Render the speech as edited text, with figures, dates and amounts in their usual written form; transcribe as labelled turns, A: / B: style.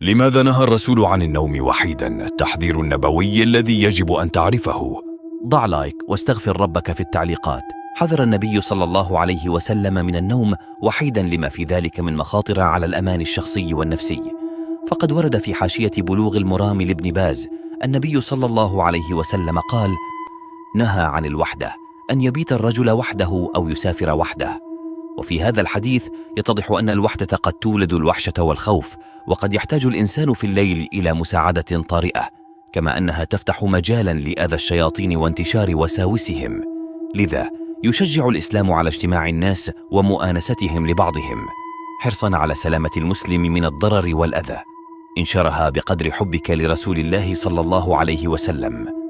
A: لماذا نهى الرسول عن النوم وحيدا؟ التحذير النبوي الذي يجب أن تعرفه.
B: ضع لايك واستغفر ربك في التعليقات. حذر النبي صلى الله عليه وسلم من النوم وحيدا لما في ذلك من مخاطر على الأمان الشخصي والنفسي. فقد ورد في حاشية بلوغ المرام لابن باز النبي صلى الله عليه وسلم قال: نهى عن الوحدة، أن يبيت الرجل وحده أو يسافر وحده. وفي هذا الحديث يتضح أن الوحدة قد تولد الوحشة والخوف، وقد يحتاج الإنسان في الليل إلى مساعدة طارئة، كما أنها تفتح مجالا لأذى الشياطين وانتشار وساوسهم. لذا يشجع الإسلام على اجتماع الناس ومؤانستهم لبعضهم، حرصا على سلامة المسلم من الضرر والأذى. انشرها بقدر حبك لرسول الله صلى الله عليه وسلم.